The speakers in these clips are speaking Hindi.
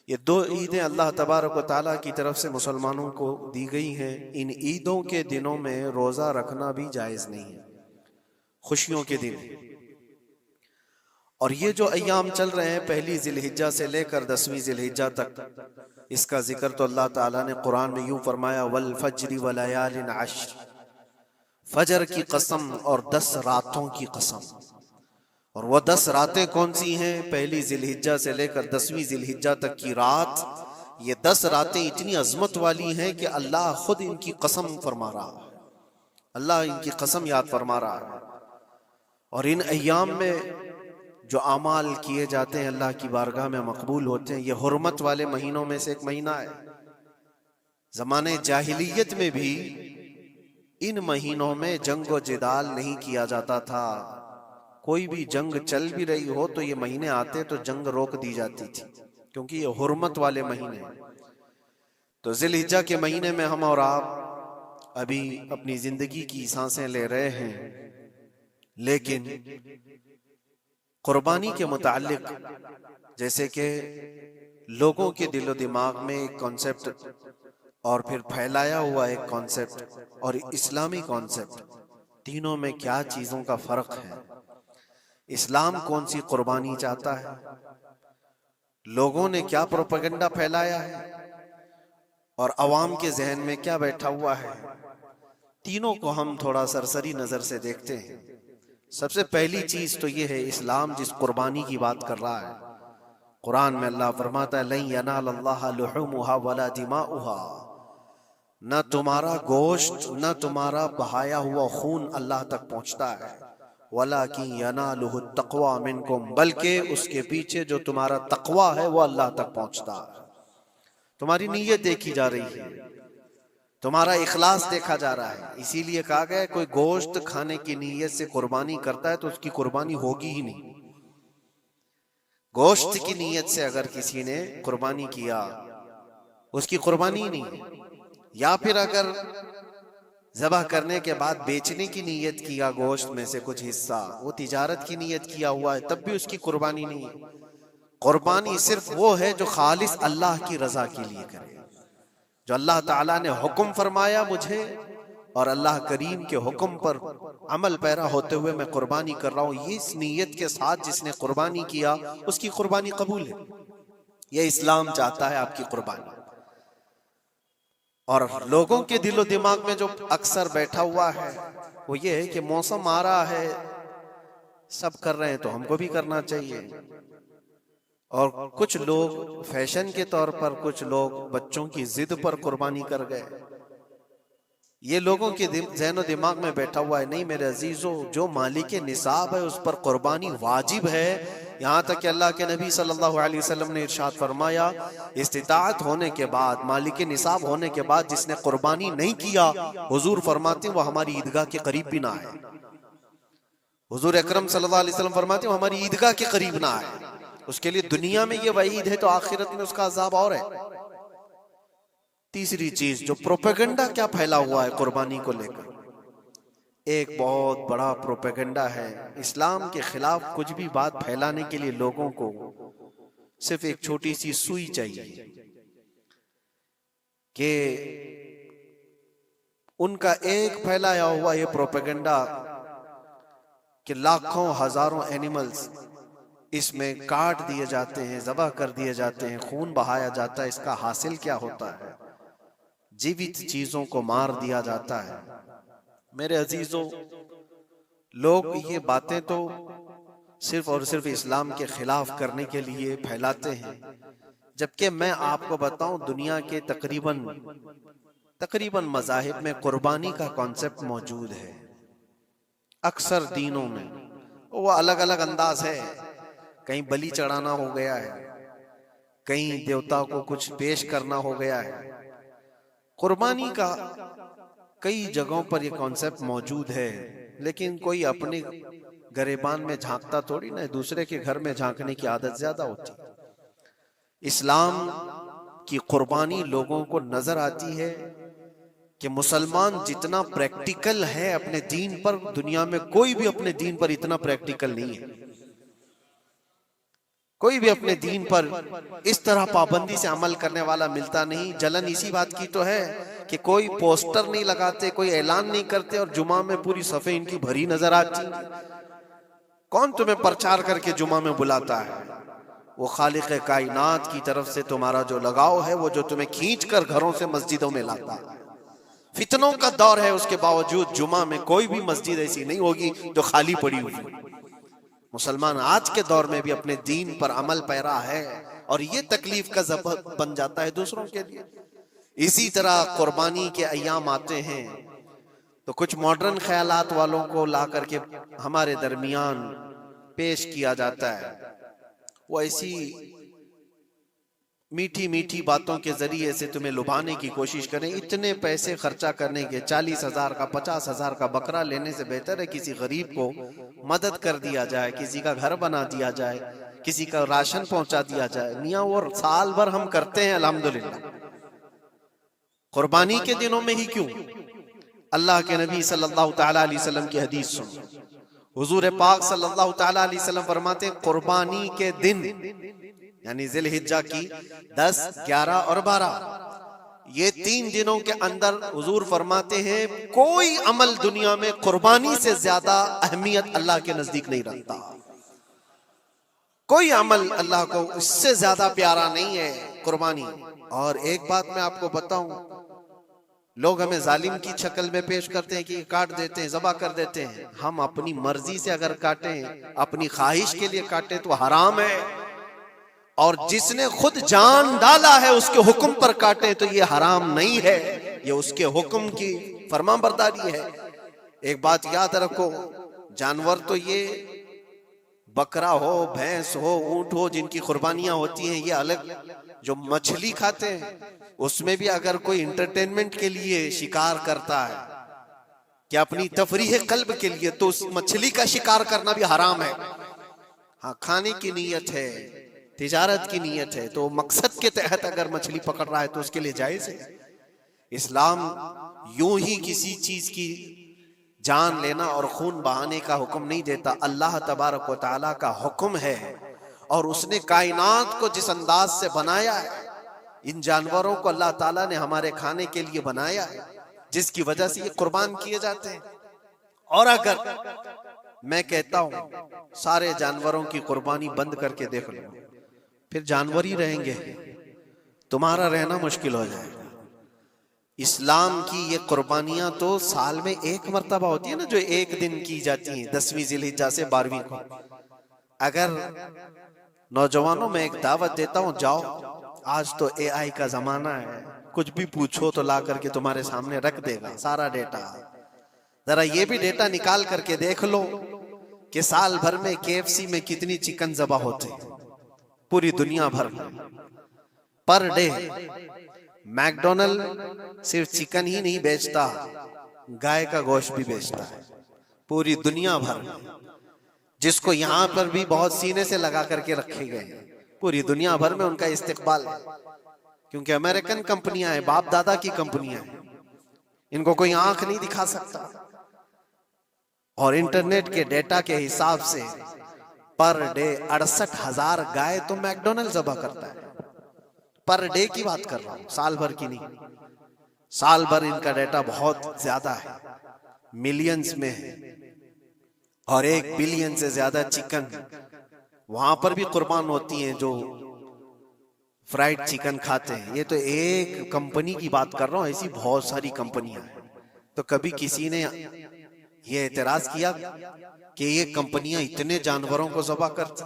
ये दो ईदें अल्लाह तबारक व तआला की तरफ से मुसलमानों को दी गई हैं। इन ईदों के दिनों में रोज़ा रखना भी जायज़ नहीं है, खुशियों के दिन। और ये जो अय्याम चल रहे हैं पहली जिलहिज्जा से लेकर 10वीं जिलहिज्जा तक, इसका जिक्र तो अल्लाह ताला ने कुरान में यूं फरमाया, वल फज्रि व लयालिन अश्र, फजर की कसम और 10 रातों की कसम। और वह 10 रातें कौन सी हैं? पहली जिलहिज्जा से लेकर 10वीं जिलहिज्जा तक की रात। ये 10 रातें इतनी अजमत वाली हैं कि अल्लाह खुद इनकी कसम फरमा रहा है, अल्लाह इनकी कसम याद फरमा रहा है। और इन अय्याम में जो आमाल किए जाते हैं अल्लाह की बारगाह में मकबूल होते हैं। ये हुर्मत वाले महीनों में से एक महीना है। ज़माने जाहिलियत में भी इन महीनों में जंग व जिदाल नहीं किया जाता था। कोई भी जंग चल भी रही हो तो ये महीने आते तो जंग रोक दी जाती थी, क्योंकि ये हुर्मत वाले महीने हैं। तो जिलहिज्जा के महीने में हम और आप अभी अपनी जिंदगी की सांसें ले रहे हैं, लेकिन कुर्बानी के मुताल्लिक जैसे कि लोगों के दिलो दिमाग में एक कॉन्सेप्ट और फिर फैलाया हुआ एक कॉन्सेप्ट और इस्लामी कॉन्सेप्ट, तीनों में क्या चीजों का फर्क है। इस्लाम कौन सी कुर्बानी चाहता है, लोगों ने क्या प्रोपेगेंडा फैलाया है, और अवाम के जहन में क्या बैठा हुआ है, तीनों को हम थोड़ा सरसरी नजर से देखते हैं। सबसे पहली चीज तो ये है, इस्लाम जिस कुर्बानी की बात कर रहा है, कुरान में अल्लाह फरमाता है, लन यनालल्लाह लुहुमुहा वला दिमाउहा, न तुम्हारा गोश्त न तुम्हारा बहाया हुआ खून अल्लाह तक पहुंचता है, वलाकिन यनालुहु तक़वा मिनकुम, बल्कि उसके पीछे जो तुम्हारा तक़वा है वो अल्लाह तक पहुंचता है। तुम्हारी नीयत देखी जा रही है, तुम्हारा इखलास देखा जा रहा है। इसीलिए कहा गया कोई गोश्त खाने की नीयत से कुर्बानी करता है तो उसकी कुर्बानी होगी ही नहीं। गोश्त की नीयत से अगर किसी ने कुर्बानी किया उसकी कुर्बानी ही नहीं है। या फिर अगर ज़बह करने के बाद बेचने की नीयत किया गोश्त में से कुछ हिस्सा, वो तिजारत की नीयत किया हुआ है, तब भी उसकी कुर्बानी नहीं है। कुर्बानी सिर्फ वो है जो खालिस अल्लाह की रजा के लिए करे, जो अल्लाह ताला ने हुक्म फरमाया मुझे और अल्लाह करीम के हुक्म पर अमल पैरा होते हुए मैं कुर्बानी कर रहा हूँ, ये इस नीयत के साथ जिसने कुर्बानी किया उसकी कुर्बानी कबूल है। ये इस्लाम चाहता है आपकी कुर्बानी। और लोगों के दिलो दिमाग में जो अक्सर बैठा हुआ है वो ये है कि मौसम आ रहा है, सब कर रहे हैं तो हमको भी करना चाहिए। और कुछ लोग फैशन के तौर पर, कुछ लोग बच्चों की जिद पर कुर्बानी कर गए। ये लोगों के ज़हन और दिमाग में बैठा हुआ है। नहीं मेरे अजीजों, जो मालिक निसाब है उस पर कुर्बानी वाजिब है। यहाँ तक कि अल्लाह के नबी सल्लल्लाहु अलैहि वसल्लम ने इरशाद फरमाया, इस्तिताअत होने के बाद, मालिक निसाब होने के बाद जिसने कुर्बानी नहीं किया, हुजूर फरमाते वो हमारी ईदगाह के करीब भी ना आए। हुजूर अकरम सल्लल्लाहु अलैहि वसल्लम फरमाते वो हमारी ईदगाह के करीब ना आए। उसके लिए दुनिया में ये वईद है तो आखिरत में उसका अजाब और है। तीसरी चीज, जो प्रोपेगेंडा क्या फैला हुआ है कुर्बानी को लेकर, एक बहुत बड़ा प्रोपेगेंडा है। इस्लाम के खिलाफ कुछ भी बात फैलाने के लिए लोगों को सिर्फ एक छोटी सी सुई चाहिए कि उनका एक फैलाया हुआ ये प्रोपेगेंडा कि लाखों हजारों एनिमल्स इसमें काट दिए जाते हैं, ज़बह कर दिए जाते हैं, खून बहाया जाता है। इसका हासिल क्या होता है? जीवित चीजों को मार दिया जाता है। मेरे अजीजों, लोग ये बातें तो सिर्फ और सिर्फ इस्लाम के खिलाफ करने के लिए फैलाते हैं, जबकि मैं आपको बताऊं दुनिया के तकरीबन मज़ाहिब में कुर्बानी का कॉन्सेप्ट मौजूद है। अक्सर दीनों में वो अलग अलग अंदाज है। कहीं बलि चढ़ाना हो गया है, कहीं देवता को कुछ पेश करना हो गया है। कुर्बानी का कई जगहों पर यह कॉन्सेप्ट मौजूद है, लेकिन कोई अपने गरेबान में झांकता थोड़ी ना, दूसरे के घर में झांकने की आदत ज्यादा होती। इस्लाम की कुर्बानी लोगों को नजर आती है कि मुसलमान जितना प्रैक्टिकल है अपने दीन पर, दुनिया में कोई भी अपने दीन पर इतना प्रैक्टिकल नहीं है। कोई भी अपने दीन पर इस तरह पाबंदी से अमल करने वाला मिलता नहीं। जलन इसी बात की तो है कि कोई पोस्टर नहीं लगाते, कोई ऐलान नहीं करते और जुमा में पूरी सफे इनकी भरी नजर आती। कौन तुम्हें प्रचार करके जुमा में बुलाता है? वो खालिक कायनात की तरफ से तुम्हारा जो लगाव है, वो जो तुम्हें खींच कर घरों से मस्जिदों में लाता है। फितनों का दौर है, उसके बावजूद जुमा में कोई भी मस्जिद ऐसी नहीं होगी जो खाली पड़ी हुई। मुसलमान आज के दौर में भी अपने दीन पर अमल पैरा है और ये तकलीफ का सबब बन जाता है दूसरों के लिए। इसी तरह कुर्बानी के अय्याम आते हैं तो कुछ मॉडर्न ख्यालात वालों को ला करके हमारे दरमियान पेश किया जाता है। वो ऐसी मीठी मीठी बातों के जरिए से तुम्हें लुभाने की कोशिश करें। इतने पैसे खर्चा करने के 40,000 का 50,000 का बकरा लेने से बेहतर है किसी गरीब को मदद कर दिया जाए, किसी का घर बना दिया जाए, किसी का राशन पहुंचा दिया जाए। मियाँ वो साल भर हम करते हैं अल्हम्दुलिल्लाह, कुर्बानी के दिनों में ही क्यों? अल्लाह के नबी सल्लल्लाहु ताला अलैहि वसल्लम की हदीस सुन। हुजूर पाक सल्लल्लाहु ताला अलैहि वसल्लम फरमाते हैं कुर्बानी के दिन यानी जिलहिज्जा की 10, 11 और 12 ये 3 दिनों के अंदर हुजूर फरमाते हैं कोई अमल दुनिया में कुर्बानी से ज्यादा अहमियत अल्लाह के नजदीक नहीं रखता। कोई अमल अल्लाह को इससे ज्यादा प्यारा नहीं है कुर्बानी। और एक बात मैं आपको बताऊं, लोग हमें जालिम की शक्ल में पेश करते हैं कि काट देते हैं, ज़बह कर देते हैं। हम अपनी मर्जी से अगर काटें, अपनी ख्वाहिश के लिए काटें तो हराम है, और जिसने खुद जान डाला है उसके हुक्म पर काटे तो ये हराम नहीं है, ये उसके हुक्म की फरमाबरदारी है। एक बात याद रखो, जानवर तो ये बकरा हो, भैंस हो, ऊंट हो, जिनकी कुर्बानियां होती हैं ये अलग। जो मछली खाते हैं उसमें भी अगर कोई इंटरटेनमेंट के लिए शिकार करता है कि अपनी तफरीह कल्ब के लिए, तो उस मछली का शिकार करना भी हराम है। हाँ, खाने की नीयत है, तिजारत की नीयत है, तो मकसद के तहत अगर मछली पकड़ रहा है तो उसके लिए जायज है। इस्लाम यूं ही किसी चीज की जान लेना और खून बहाने का हुक्म नहीं देता। अल्लाह तबारक व तआला का हुक्म है और उसने कायनात को जिस अंदाज से बनाया है, इन जानवरों को अल्लाह ताला ने हमारे खाने के लिए बनाया है, जिसकी वजह से ये कुर्बान किए जाते हैं। और अगर मैं कहता हूं सारे जानवरों की कुर्बानी बंद करके देख लो, फिर जानवर ही रहेंगे, तुम्हारा रहना मुश्किल हो जाएगा। इस्लाम की ये कुर्बानियां तो साल में एक मर्तबा होती है ना, जो एक दिन की जाती है, 10वीं जिलहिज्जा से 12वीं को। अगर नौजवानों में एक दावत देता हूं, जाओ, आज तो AI का जमाना है, कुछ भी पूछो तो ला करके तुम्हारे सामने रख देगा सारा डेटा। जरा ये भी डेटा निकाल करके देख लो कि साल भर में KFC में कितनी चिकन ज़बह होते हैं पूरी दुनिया भर में पर डे। मैकडोनल्ड सिर्फ चिकन ही नहीं बेचता, गाय का गोश्त भी बेचता है पूरी दुनिया भर में, जिसको यहाँ पर भी बहुत सीने से लगा करके रखे गए हैं। पूरी दुनिया भर में उनका इस्तेकबाल है, क्योंकि अमेरिकन कंपनियां हैं, बाप दादा की कंपनियां हैं, इनको कोई आंख नहीं दिखा सकता। और इंटरनेट के डेटा के हिसाब से पर डे 68,000 गाय तो मैकडोनल्ड ज़बह करता है। पर डे की बात कर रहा हूं, साल भर की नहीं। साल भर इनका डेटा बहुत ज्यादा है, मिलियंस में है, और 1 बिलियन से ज्यादा चिकन वहां पर भी कुर्बान होती हैं जो फ्राइड चिकन खाते हैं। ये तो एक कंपनी की बात कर रहा हूं, ऐसी बहुत सारी कंपनियां हैं। तो कभी किसी ने ये एतराज किया कि ये कंपनियां इतने जानवरों को ज़बह करती?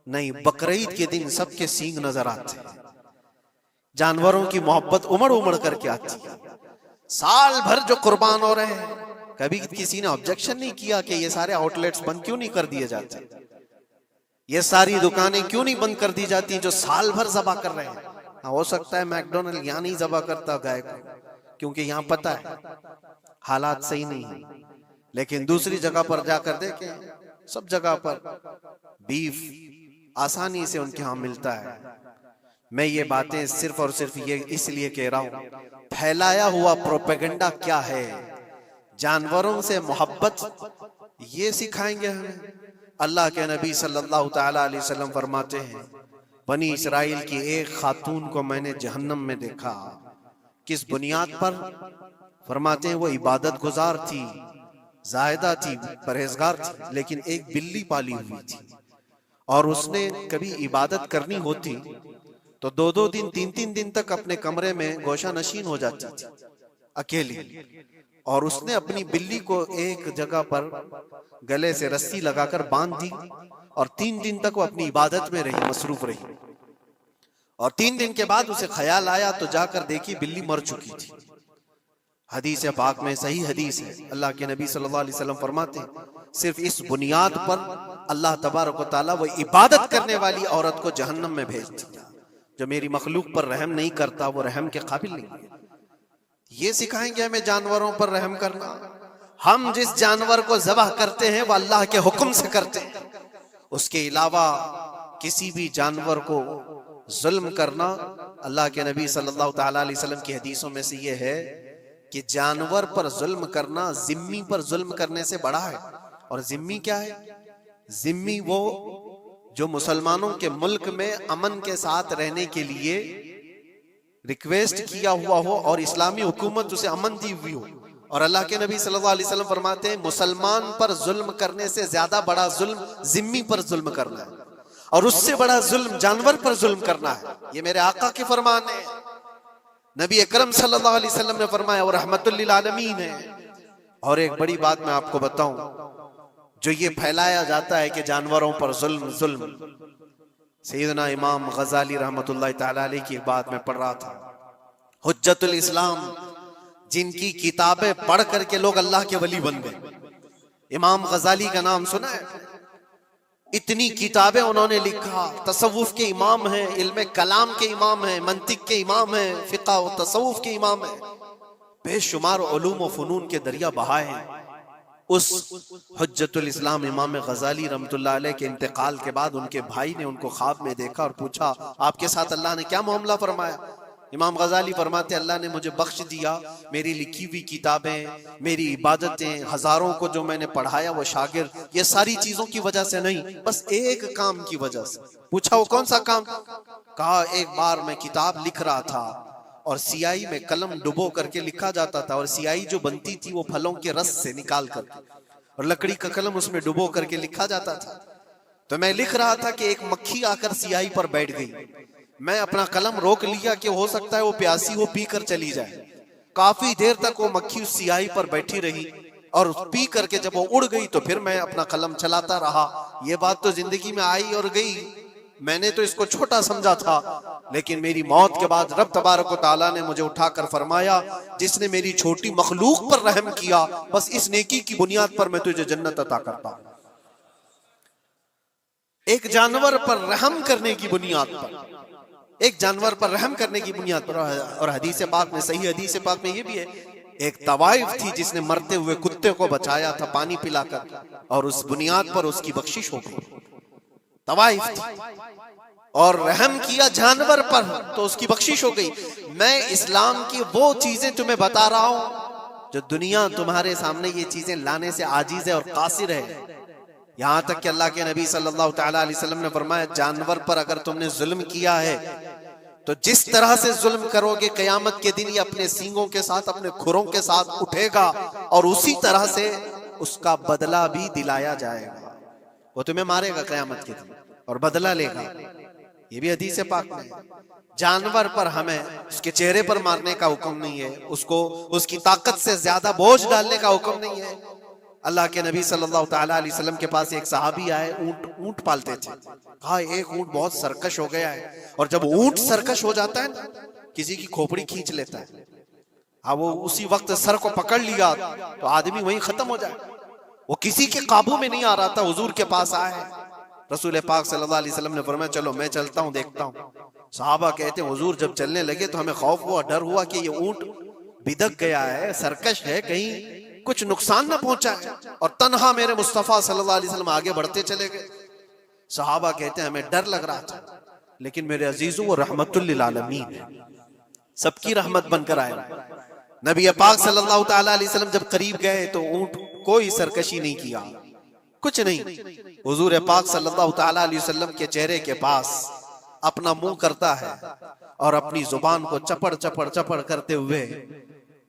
नहीं, बकरीद के दिन सबके सींग नजर आते हैं, जानवरों की मोहब्बत उमड़ उमड़ करके आती है। साल भर जो कुर्बान हो रहे हैं, कभी किसी ने ऑब्जेक्शन नहीं किया कि ये सारे आउटलेट्स बंद क्यों नहीं कर दिए जाते, ये सारी दुकानें क्यों नहीं बंद कर दी जाती जो साल भर ज़बह कर रहे हैं। हाँ, हो सकता है मैकडोनल्ड यहाँ नहीं ज़बह करता गाय को, क्योंकि यहाँ पता है हालात सही नहीं है, लेकिन दूसरी जगह पर जाकर देखें, सब जगह पर बीफ आसानी से उनके यहाँ मिलता है। मैं ये बातें सिर्फ और सिर्फ ये इसलिए कह रहा हूं, फैलाया हुआ प्रोपेगेंडा क्या है, जानवरों से मोहब्बत ये सिखाएंगे हमें अल्लाह के नबी सल्लल्लाहु ताला अलैहि वसल्लम फरमाते हैं, बनी इसराइल की एक खातून को मैंने जहन्नम में देखा। किस बुनियाद पर? फरमाते हैं वो इबादत गुजार थी, जाहिदा थी, परहेजगार थी, लेकिन एक बिल्ली पाली हुई थी और उसने कभी इबादत करनी होती तो 2-2 दिन 3-3 दिन तक अपने कमरे में गोशा नशीन हो जाती थी अकेली। और उसने अपनी बिल्ली को एक जगह पर गले से रस्सी लगाकर बांध दी और 3 दिन तक वो अपनी इबादत में रही, मसरूफ रही। और 3 दिन के बाद उसे ख्याल आया तो जाकर देखी बिल्ली मर चुकी थी। हदीस पाक में, सही हदीस है, अल्लाह के नबी सल्लल्लाहु अलैहि वसल्लम फरमाते हैं, सिर्फ इस बुनियाद पर अल्लाह तबारक व तआला वो इबादत करने वाली औरत को जहन्नम में भेज दिया। जो मेरी मखलूक पर रहम नहीं करता वो रहम के काबिल नहीं है। ये सिखाएंगे हमें जानवरों पर रहम करना। हम जिस जानवर को ज़बह करते हैं वो अल्लाह के हुक्म से करते हैं, उसके अलावा किसी भी जानवर को जुल्म करना, अल्लाह के नबी सल्लल्लाहु ताला अलैहि वसल्लम की हदीसों में से ये है कि जानवर पर जुल्म करना जिम्मी पर जुल्म करने से बड़ा है। और जिम्मी क्या है? जिम्मी वो जो मुसलमानों के मुल्क में अमन के साथ रहने के लिए रिक्वेस्ट किया हुआ हो और इस्लामी हुकूमत उसे अमन दी हुई हो। और अल्लाह के नबी सल्लल्लाहु अलैहि वसल्लम फरमाते हैं, मुसलमान पर जुल्म करने से ज्यादा बड़ा जुल्म जिम्मी पर जुल्म करना है और उससे बड़ा जुल्म जानवर पर जुल्म करना है। ये मेरे आका के फरमान है। नबी अकरम सल्लल्लाहु अलैहि वसल्लम ने फरमाया और रहमतुल लिल आलमीन है। और एक बड़ी बात मैं आपको बताऊं, जो ये फैलाया जाता है कि जानवरों पर जुल्म जुल्म, सैयदना इमाम गजाली रहमतुल्लाह तआला अलैह की एक बात मैं पढ़ रहा था, हुज्जतुल इस्लाम, जिनकी किताबें पढ़ करके लोग अल्लाह के वली बन गए। इमाम गजाली का नाम सुना है? इतनी किताबें उन्होंने लिखा, तसव्वुफ के इमाम हैं, इल्म कलाम के इमाम हैं, मंतिक के इमाम हैं, फिक़ह और तसव्वुफ के इमाम हैं, बेशुमार उलूम व फ़ुनून के दरिया बहाए हैं। उस हुज्जतुल इस्लाम इमाम गजाली रहमतुल्लाह अलैह के इंतकाल के बाद उनके भाई ने उनको ख्वाब में देखा और पूछा, आपके साथ अल्लाह ने क्या मामला फरमाया? इमाम गजाली फरमाते, अल्लाह ने मुझे बख्श दिया, मेरी लिखी हुई किताबें, मेरी इबादतें, हजारों को जो मैंने पढ़ाया वो शागिर्द, ये सारी चीजों की वजह से नहीं, बस एक काम की वजह से। पूछा वो कौन सा काम? कहा एक बार मैं किताब लिख रहा था और सियाही में कलम डुबो करके लिखा जाता था और सियाही जो बनती थी वो फलों के रस से निकाल करके, और लकड़ी का कलम उसमें डुबो करके लिखा जाता था। तो मैं लिख रहा था कि एक मक्खी आकर सियाही पर बैठ गई। मैं अपना कलम रोक लिया कि हो सकता है वो प्यासी हो, पी कर चली जाए। काफी देर तक वो मक्खी उस सियाही पर बैठी रही और पी करके जब वो उड़ गई तो फिर मैं अपना कलम चलाता रहा। ये बात तो जिंदगी में आई और गई, मैंने तो इसको छोटा समझा था, लेकिन मेरी मौत के बाद रब तबारक व तआला ने मुझे उठाकर फरमाया, जिसने मेरी छोटी मखलूक पर रहम किया, बस इस नेकी की बुनियाद पर मैं तुझे जन्नत अता करता हूं। एक जानवर पर रहम करने की बुनियाद पर, एक जानवर पर रहम करने की बुनियाद पर। और हदीस पाक में, सही हदीस पाक में ये भी है, एक तवाइफ थी जिसने मरते हुए कुत्ते को बचाया था पानी पिलाकर, और उस बुनियाद पर उसकी बख्शिश हो गई। तवाइफ थी और रहम किया जानवर पर तो उसकी बख्शिश हो गई। मैं इस्लाम की वो चीजें तुम्हें बता रहा हूं जो दुनिया तुम्हारे सामने ये चीजें लाने से आजीज है और कासिर है। यहां तक कि अल्लाह के नबी सल्लल्लाहु ताला अलैहि वसल्लम ने फरमाया, जानवर पर अगर तुमने जुल्म किया है तो जिस तरह से जुल्म करोगे क़यामत के दिन ये अपने सींगों के साथ, अपने खुरों के साथ उठेगा और उसी तरह से उसका बदला भी दिलाया जाएगा। वो तुम्हें मारेगा क़यामत के दिन और बदला लेगा। ये भी हदीस पाक में। जानवर पर हमें उसके चेहरे पर मारने का हुक्म नहीं है, उसको उसकी ताकत से ज्यादा बोझ डालने का हुक्म नहीं है। अल्लाह के नबी सल्लल्लाहु ताला अलैहि वसल्लम के पास एक सहाबी आए, ऊंट पालते थे। कहा एक ऊंट बहुत सरकश हो गया है, और जब ऊंट सरकश हो जाता है ना, किसी की खोपड़ी खींच लेता है। हाँ, वो उसी वक्त सर को पकड़ लिया तो आदमी वहीं खत्म हो जाए। वो किसी के काबू में नहीं आ रहा था, हुजूर के पास आए। रसूल पाक सल्लल्लाहु अलैहि वसल्लम ने फरमाया, चलो मैं चलता हूँ, देखता हूँ। सहाबा कहते हैं, हुजूर जब चलने लगे तो हमें खौफ हुआ, डर हुआ कि ये ऊंट बिदक गया है, सरकश है, कहीं कुछ नुकसान ना पहुंचाए। और तन्हा मेरे मुस्तफा सल्लल्लाहु अलैहि वसल्लम आगे बढ़ते चले गए। सहाबा कहते हैं, हमें डर लग रहा था, लेकिन मेरे अजीजों वो रहमतुल लिल आलमीन है, सबकी रहमत बनकर आए। नबी पाक सल्लल्लाहु ताला अलैहि वसल्लम जब करीब गए तो ऊंट कोई सरकशी नहीं किया, कुछ नहीं। हुजूर पाक सल्लल्लाहु ताला अलैहि वसल्लम के चेहरे के पास अपना मुंह करता है और अपनी जुबान को चपड़ चपड़ चपड़ करते हुए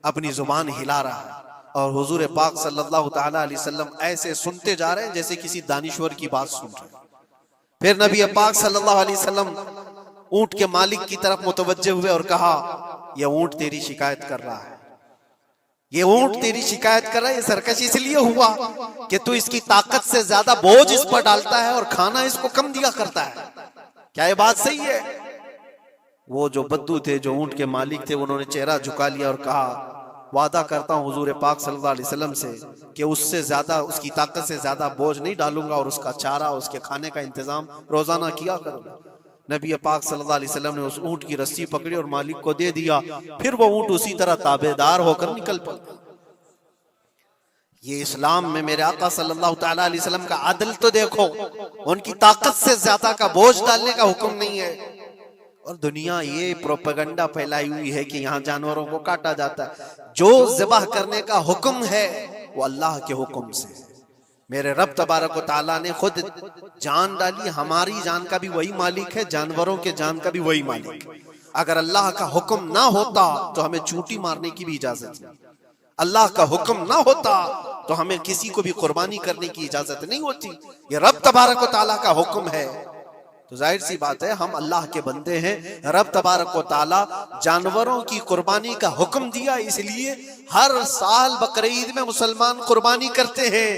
अपनी जुबान हिला रहा है, और हुजूर पाक सल्लल्लाहु ताला अलैहि वसल्लम ऐसे सुनते जा रहे हैं जैसे किसी दानिश्वर की बात सुन रहे हैं। फिर नबी पाक सल्लल्लाहु अलैहि वसल्लम ऊंट के मालिक की तरफ मुतवज्जे हुए और कहा, यह ऊंट तेरी शिकायत कर रहा है, ये ऊंट तेरी शिकायत कर रहा है। ये सरकश इसलिए हुआ कि तू इसकी ताकत से ज्यादा बोझ इस पर डालता है और खाना इसको कम दिया करता है। क्या ये बात सही है? वो जो बद्दू थे, जो ऊंट के मालिक थे, उन्होंने चेहरा झुका लिया और कहा, वादा करता हूं हुजूर पाक सल्लल्लाहु अलैहि वसल्लम से कि उससे ज्यादा, उसकी ताकत से ज्यादा बोझ नहीं डालूंगा और उसका चारा, उसके खाने का इंतजाम रोजाना किया करूंगा। नबी पाक सल्लल्लाहु अलैहि वसल्लम ने उस ऊंट की रस्सी पकड़ी और मालिक को दे दिया। फिर वो ऊंट उसी तरह ताबेदार होकर निकल पड़ा। ये इस्लाम में मेरे आका सल्लल्लाहु ताला अलैहि वसल्लम का अदल तो देखो, उनकी ताकत से ज्यादा का बोझ डालने का हुक्म नहीं है। और दुनिया ये प्रोपेगेंडा फैलाई हुई है कि यहाँ जानवरों को काटा जाता है। जो ज़िबाह करने का हुक्म है वो अल्लाह के हुक्म से। मेरे रब तबारक व ताला ने खुद जान डाली, हमारी जान का भी वही मालिक है, जानवरों के जान का भी वही मालिक। अगर अल्लाह का हुक्म ना होता तो हमें चूंटी मारने की भी इजाजत नहीं, अल्लाह का हुक्म ना होता तो हमें किसी को भी कुर्बानी करने की इजाजत नहीं होती। ये रब तबारक व ताला का हुक्म है, तो जाहिर सी बात है हम अल्लाह के बंदे हैं। रब तबारक व ताला जानवरों की कुर्बानी का हुक्म दिया, इसलिए हर साल बकरीद में मुसलमान कुर्बानी करते हैं।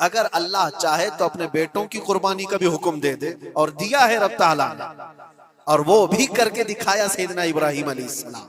अगर अल्लाह चाहे तो अपने बेटों की कुर्बानी का भी हुक्म दे दे, और दिया है रब ताला ने, और वो भी करके दिखाया सैयदना इब्राहिम अलैहिस्सलाम।